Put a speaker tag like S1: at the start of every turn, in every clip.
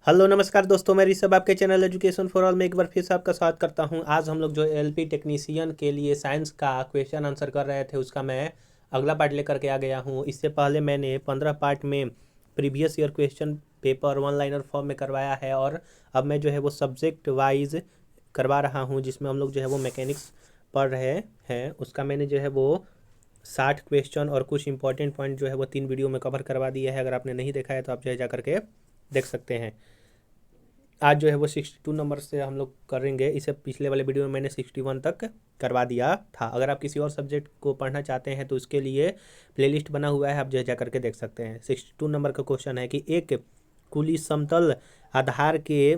S1: Hello नमस्कार दोस्तों, मैं ऋषभ आपके चैनल एजुकेशन फॉर ऑल में एक बार फिर से आपका स्वागत करता हूं। आज हम लोग जो एलपी टेक्नीशियन के लिए साइंस का क्वेश्चन आंसर कर रहे थे, उसका मैं अगला पार्ट लेकर के आ गया हूं। इससे पहले मैंने 15 पार्ट में previous year question paper one liner form में करवाया है, और अब मैं जो है वो सब्जेक्ट वाइज करवा रहा हूँ, जिसमें हम लोग जो है वो मैकेनिक्स पढ़ रहे हैं। उसका मैंने जो है वो 60 क्वेश्चन और कुछ इंपॉर्टेंट पॉइंट जो है वो 3 वीडियो में कवर करवा दिया है। अगर आपने नहीं देखा है तो आप जो है जा करके देख सकते हैं। आज जो है वो 62 नंबर से हम लोग करेंगे। इसे पिछले वाले वीडियो में मैंने 61 तक करवा दिया था। अगर आप किसी और सब्जेक्ट को पढ़ना चाहते हैं तो उसके लिए प्लेलिस्ट बना हुआ है, आप जो है जा करके देख सकते हैं। 62 नंबर का क्वेश्चन है कि एक कुली समतल आधार के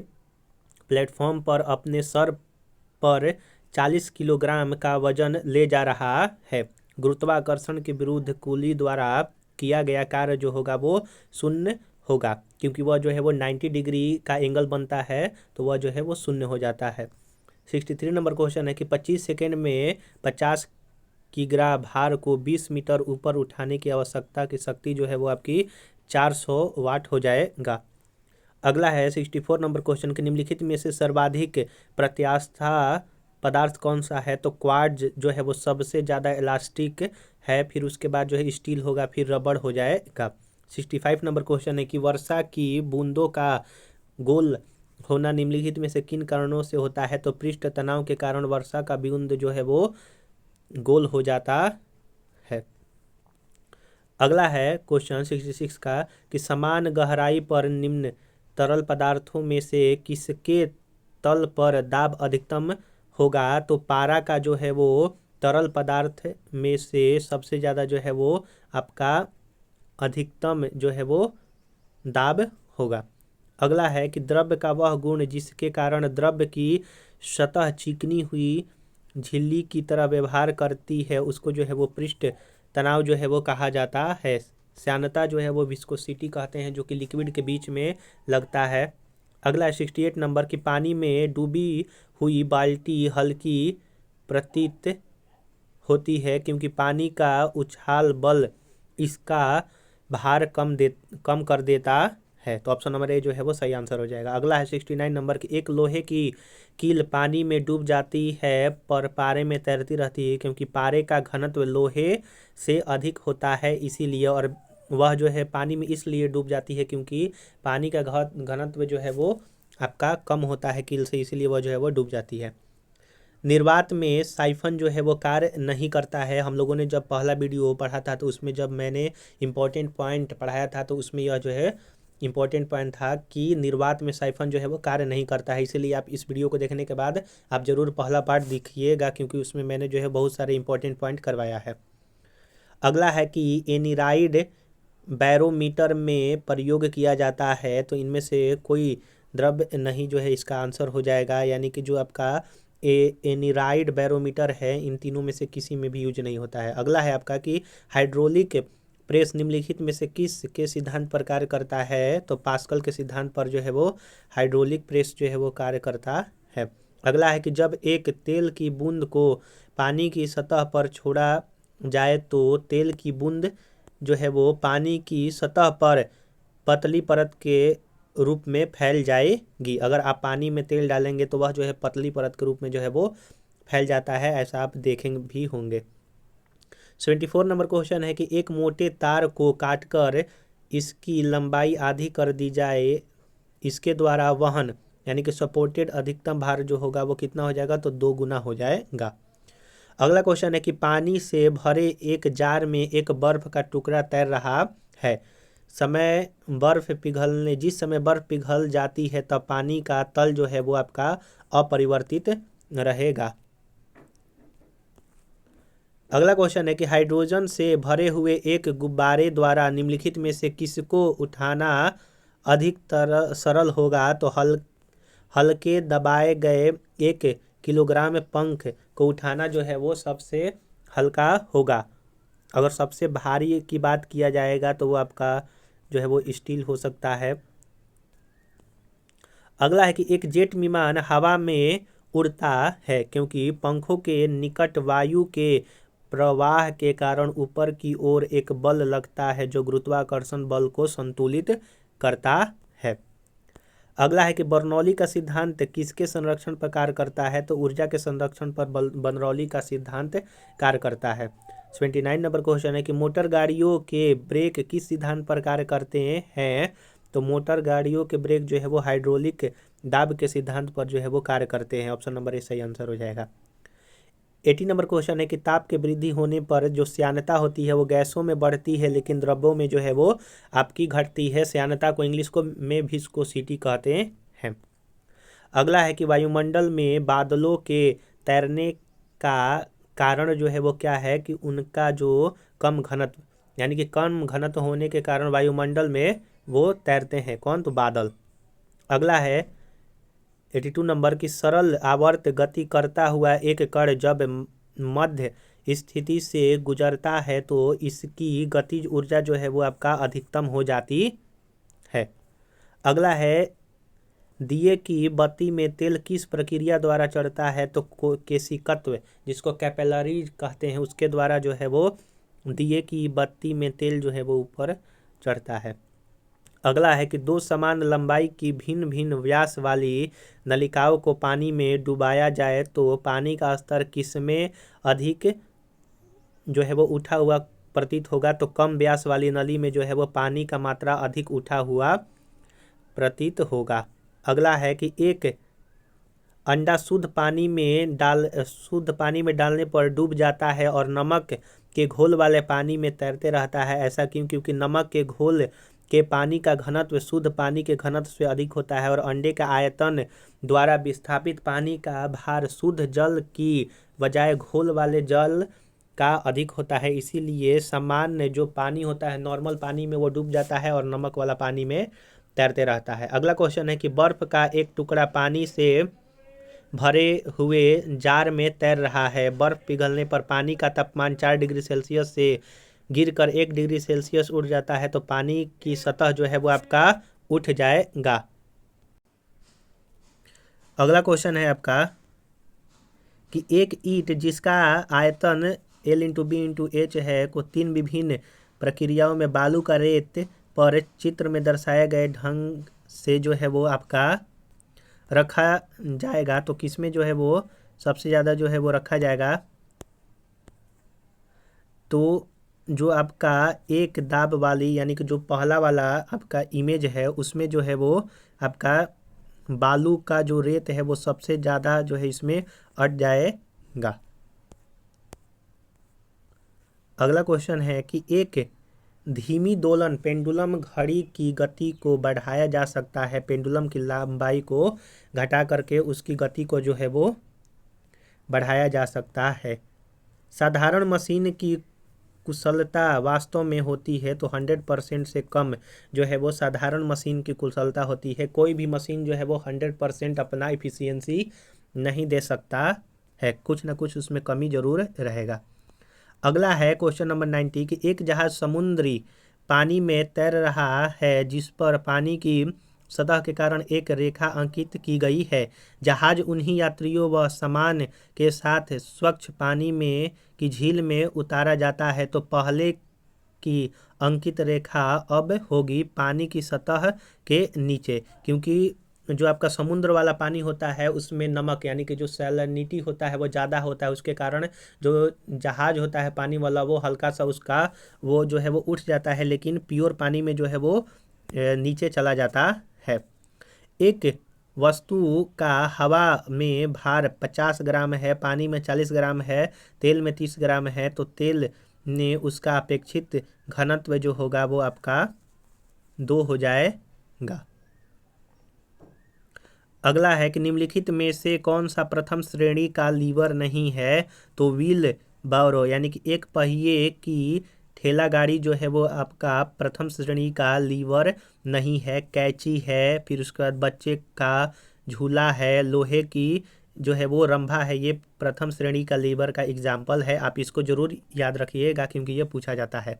S1: प्लेटफॉर्म पर अपने सर पर 40 किलोग्राम का वजन ले जा रहा है। गुरुत्वाकर्षण के विरुद्ध कुली द्वारा किया गया कार्य जो होगा वो शून्य होगा, क्योंकि वह जो है वो 90 डिग्री का एंगल बनता है, तो वह जो है वो शून्य हो जाता है। 63 नंबर क्वेश्चन है कि 25 सेकेंड में 50 किग्रा भार को 20 मीटर ऊपर उठाने की आवश्यकता की शक्ति जो है वो आपकी 400 वाट हो जाएगा। अगला है 64 नंबर क्वेश्चन के निम्नलिखित में से सर्वाधिक प्रत्यास्था पदार्थ कौन सा है। तो क्वार्ट्ज जो है वो सबसे ज़्यादा इलास्टिक है, फिर उसके बाद जो है स्टील होगा, फिर रबड़ हो जाएगा। 65 नंबर क्वेश्चन है कि वर्षा की बूंदों का गोल होना निम्नलिखित में से किन कारणों से होता है। तो पृष्ठ तनाव के कारण वर्षा का बूंद जो है वो गोल हो जाता है। अगला है क्वेश्चन 66 का कि समान गहराई पर निम्न तरल पदार्थों में से किसके तल पर दाब अधिकतम होगा। तो पारा का जो है वो तरल पदार्थ में से सबसे ज़्यादा जो है वो आपका अधिकतम जो है वो दाब होगा। अगला है कि द्रव्य का वह गुण जिसके कारण द्रव्य की सतह चिकनी हुई झिल्ली की तरह व्यवहार करती है, उसको जो है वो पृष्ठ तनाव जो है वो कहा जाता है। श्यानता जो है वो विस्कोसिटी कहते हैं, जो कि लिक्विड के बीच में लगता है। अगला है 68 नंबर की पानी में डूबी हुई बाल्टी हल्की प्रतीत होती है, क्योंकि पानी का उछाल बल इसका भार कम कर देता है। तो ऑप्शन नंबर ए जो है वो सही आंसर हो जाएगा। अगला है 69 नंबर की एक लोहे की कील पानी में डूब जाती है पर पारे में तैरती रहती है, क्योंकि पारे का घनत्व लोहे से अधिक होता है इसीलिए, और वह जो है पानी में इसलिए डूब जाती है क्योंकि पानी का घनत्व जो है वो आपका कम होता है कील से, इसीलिए वह जो है वो डूब जाती है। निर्वात में साइफन जो है वो कार्य नहीं करता है। हम लोगों ने जब पहला वीडियो पढ़ा था तो उसमें जब मैंने इम्पोर्टेंट पॉइंट पढ़ाया था तो उसमें यह जो है इम्पोर्टेंट पॉइंट था कि निर्वात में साइफन जो है वो कार्य नहीं करता है। इसीलिए आप इस वीडियो को देखने के बाद आप ज़रूर पहला पार्ट देखिएगा, क्योंकि उसमें मैंने जो है बहुत सारे इंपॉर्टेंट पॉइंट करवाया है। अगला है कि एनिराइड बैरोमीटर में प्रयोग किया जाता है, तो इनमें से कोई द्रव्य नहीं जो है इसका आंसर हो जाएगा, यानी कि जो आपका एनिराइड बैरोमीटर है इन तीनों में से किसी में भी यूज नहीं होता है। अगला है आपका कि हाइड्रोलिक प्रेस निम्नलिखित में से किस के सिद्धांत पर कार्य करता है। तो पास्कल के सिद्धांत पर जो है वो हाइड्रोलिक प्रेस जो है वो कार्य करता है। अगला है कि जब एक तेल की बूंद को पानी की सतह पर छोड़ा जाए तो तेल की बूंद जो है वो पानी की सतह पर पतली परत के रूप में फैल जाएगी। अगर आप पानी में तेल डालेंगे तो वह जो है पतली परत के रूप में जो है वो फैल जाता है, ऐसा आप देखेंगे भी होंगे। 74 नंबर क्वेश्चन है कि एक मोटे तार को काटकर इसकी लंबाई आधी कर दी जाए, इसके द्वारा वहन यानी कि सपोर्टेड अधिकतम भार जो होगा वो कितना हो जाएगा। तो 2 गुना हो जाएगा। अगला क्वेश्चन है कि पानी से भरे एक जार में एक बर्फ का टुकड़ा तैर रहा है। जिस समय बर्फ पिघल जाती है तब पानी का तल जो है वो आपका अपरिवर्तित रहेगा। अगला क्वेश्चन है कि हाइड्रोजन से भरे हुए एक गुब्बारे द्वारा निम्नलिखित में से किसको उठाना अधिक सरल होगा। तो हल्के दबाए गए 1 किलोग्राम पंख को उठाना जो है वो सबसे हल्का होगा। अगर सबसे भारी की बात किया जाएगा तो वो आपका जो है वो स्टील हो सकता है। अगला है कि एक जेट विमान हवा में उड़ता है क्योंकि पंखों के निकट वायु के प्रवाह के कारण ऊपर की ओर एक बल लगता है जो गुरुत्वाकर्षण बल को संतुलित करता है। अगला है कि बर्नौली का सिद्धांत किसके संरक्षण पर कार्य करता है? तो ऊर्जा के संरक्षण पर बर्नौली का सिद्धांत कार्य करता है। 29 नंबर क्वेश्चन है कि मोटर गाड़ियों के ब्रेक किस सिद्धांत पर कार्य करते हैं? तो मोटर गाड़ियों के ब्रेक जो है वो हाइड्रोलिक दाब के सिद्धांत पर जो है वो कार्य करते हैं। ऑप्शन नंबर ए सही आंसर हो जाएगा। 80 नंबर क्वेश्चन है कि ताप के वृद्धि होने पर जो श्यानता होती है वो गैसों में बढ़ती है लेकिन द्रव्यों में जो है वो आपकी घटती है। श्यानता को इंग्लिश को में विस्कोसिटी कहते हैं। अगला है कि वायुमंडल में बादलों के तैरने का कारण जो है वो क्या है? कि उनका जो कम घनत्व, यानी कि कम घनत्व होने के कारण वायुमंडल में वो तैरते हैं। कौन? तो बादल। अगला है 82 नंबर की सरल आवर्त गति करता हुआ एक कण जब मध्य स्थिति से गुजरता है तो इसकी गतिज ऊर्जा जो है वो आपका अधिकतम हो जाती है। अगला है दिए की बत्ती में तेल किस प्रक्रिया द्वारा चढ़ता है? तो केशिकत्व, जिसको कैपिलरी कहते हैं, उसके द्वारा जो है वो दिए की बत्ती में तेल जो है वो ऊपर चढ़ता है। अगला है कि दो समान लंबाई की भिन्न भिन्न व्यास वाली नलिकाओं को पानी में डुबाया जाए तो पानी का स्तर किसमें अधिक जो है वो उठा हुआ प्रतीत होगा? तो कम व्यास वाली नली में जो है वो पानी का मात्रा अधिक उठा हुआ प्रतीत होगा। अगला है कि एक अंडा शुद्ध पानी में डालने पर डूब जाता है और नमक के घोल वाले पानी में तैरते रहता है। ऐसा क्यों? क्योंकि नमक के घोल के पानी का घनत्व शुद्ध पानी के घनत्व से अधिक होता है और अंडे का आयतन द्वारा विस्थापित पानी का भार शुद्ध जल की बजाय घोल वाले जल का अधिक होता है। इसीलिए सामान्य जो पानी होता है, नॉर्मल पानी में वो डूब जाता है और नमक वाला पानी में तैरते रहता है। अगला क्वेश्चन है कि बर्फ का एक टुकड़ा पानी से भरे हुए जार में तैर रहा है। बर्फ पिघलने पर पानी का तापमान 4 डिग्री सेल्सियस से गिरकर 1 डिग्री सेल्सियस उठ जाता है तो पानी की सतह जो है वो आपका उठ जाएगा। अगला क्वेश्चन है आपका कि एक ईंट जिसका आयतन L/B/H है को 3 विभिन्न प्रक्रियाओं में बालू का रेत पर चित्र में दर्शाए गए ढंग से जो है वो आपका रखा जाएगा। तो किसमें जो है वो सबसे ज़्यादा जो है वो रखा जाएगा? तो जो आपका एक दाब वाली, यानी कि जो पहला वाला आपका इमेज है उसमें जो है वो आपका बालू का जो रेत है वो सबसे ज़्यादा जो है इसमें अट जाएगा। अगला क्वेश्चन है कि एक धीमी दोलन पेंडुलम घड़ी की गति को बढ़ाया जा सकता है। पेंडुलम की लंबाई को घटा करके उसकी गति को जो है वो बढ़ाया जा सकता है। साधारण मशीन की कुशलता वास्तव में होती है तो 100% से कम जो है वो साधारण मशीन की कुशलता होती है। कोई भी मशीन जो है वो 100% अपना इफिशियंसी नहीं दे सकता है, कुछ ना कुछ उसमें कमी जरूर रहेगा। अगला है क्वेश्चन नंबर 90 कि एक जहाज समुद्री पानी में तैर रहा है जिस पर पानी की सतह के कारण एक रेखा अंकित की गई है। जहाज उन्हीं यात्रियों व सामान के साथ स्वच्छ पानी में की झील में उतारा जाता है तो पहले की अंकित रेखा अब होगी पानी की सतह के नीचे, क्योंकि जो आपका समुद्र वाला पानी होता है उसमें नमक यानी कि जो सैलिनिटी होता है वो ज़्यादा होता है, उसके कारण जो जहाज होता है पानी वाला वो हल्का सा उसका वो जो है वो उठ जाता है, लेकिन प्योर पानी में जो है वो नीचे चला जाता है। एक वस्तु का हवा में भार 50 ग्राम है, पानी में 40 ग्राम है, तेल में 30 ग्राम है तो तेल ने उसका अपेक्षित घनत्व जो होगा वो आपका 2 हो जाएगा। अगला है कि निम्नलिखित में से कौन सा प्रथम श्रेणी का लीवर नहीं है? तो व्हील बारो यानी कि एक पहिए की ठेला गाड़ी जो है वो आपका प्रथम श्रेणी का लीवर नहीं है। कैंची है, फिर उसके बाद बच्चे का झूला है, लोहे की जो है वो रंभा है, ये प्रथम श्रेणी का लीवर का एग्जाम्पल है। आप इसको जरूर याद रखिएगा क्योंकि ये पूछा जाता है।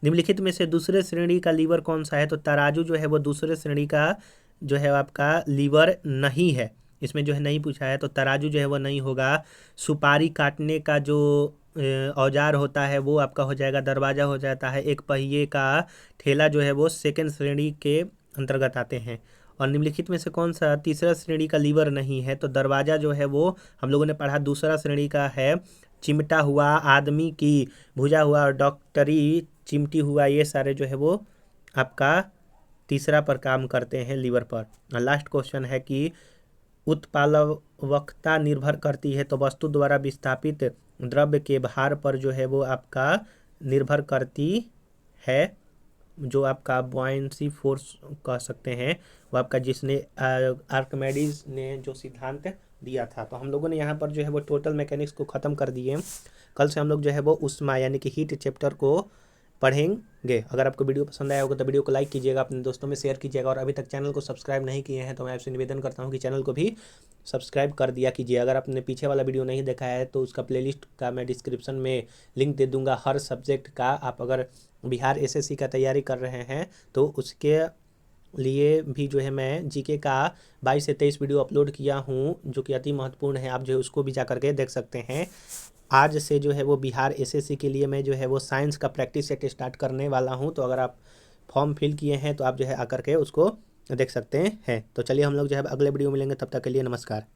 S1: निम्नलिखित में से दूसरे श्रेणी का लीवर कौन सा है? तो तराजू जो है वो दूसरे श्रेणी का जो है आपका लीवर नहीं है, इसमें जो है नहीं पूछा है तो तराजू जो है वो नहीं होगा। सुपारी काटने का जो औजार होता है वो आपका हो जाएगा दरवाज़ा हो जाता है। एक पहिए का ठेला जो है वो सेकंड श्रेणी के अंतर्गत आते हैं। और निम्नलिखित में से कौन सा तीसरा श्रेणी का लीवर नहीं है? तो दरवाज़ा जो है वो हम लोगों ने पढ़ा दूसरा श्रेणी का है। चिमटा हुआ, आदमी की भुजा हुआ, डॉक्टरी, चिमटी हुआ, ये सारे जो है वो आपका तीसरा पर काम करते हैं, लीवर पर। और लास्ट क्वेश्चन है कि उत्प्लावकता निर्भर करती है, तो वस्तु द्वारा विस्थापित द्रव्य के भार पर जो है वो आपका निर्भर करती है। जो आपका बॉयंसी फोर्स कह सकते हैं वो आपका, जिसने आर्किमेडीज ने जो सिद्धांत दिया था। तो हम लोगों ने यहाँ पर जो है वो टोटल मैकेनिक्स को ख़त्म कर दिए। कल से हम लोग जो है वो उष्मा यानी कि हीट चैप्टर को पढ़ेंगे। अगर आपको वीडियो पसंद आया होगा तो वीडियो को लाइक कीजिएगा, अपने दोस्तों में शेयर कीजिएगा, और अभी तक चैनल को सब्सक्राइब नहीं किए हैं तो मैं आपसे निवेदन करता हूं कि चैनल को भी सब्सक्राइब कर दिया कीजिए। अगर आपने पीछे वाला वीडियो नहीं देखा है तो उसका प्लेलिस्ट का मैं डिस्क्रिप्शन में लिंक दे दूंगा हर सब्जेक्ट का। आप अगर बिहार एसएससी का तैयारी कर रहे हैं तो उसके लिए भी जो है मैं जीके का 22 से 23 वीडियो अपलोड किया हूँ, जो कि अति महत्वपूर्ण है। आप जो है उसको भी जा करके देख सकते हैं। आज से जो है वो बिहार एसएससी के लिए मैं जो है वो साइंस का प्रैक्टिस सेट स्टार्ट करने वाला हूं। तो अगर आप फॉर्म फिल किए हैं तो आप जो है आकर के उसको देख सकते हैं। तो चलिए हम लोग जो है अगले वीडियो में मिलेंगे, तब तक के लिए नमस्कार।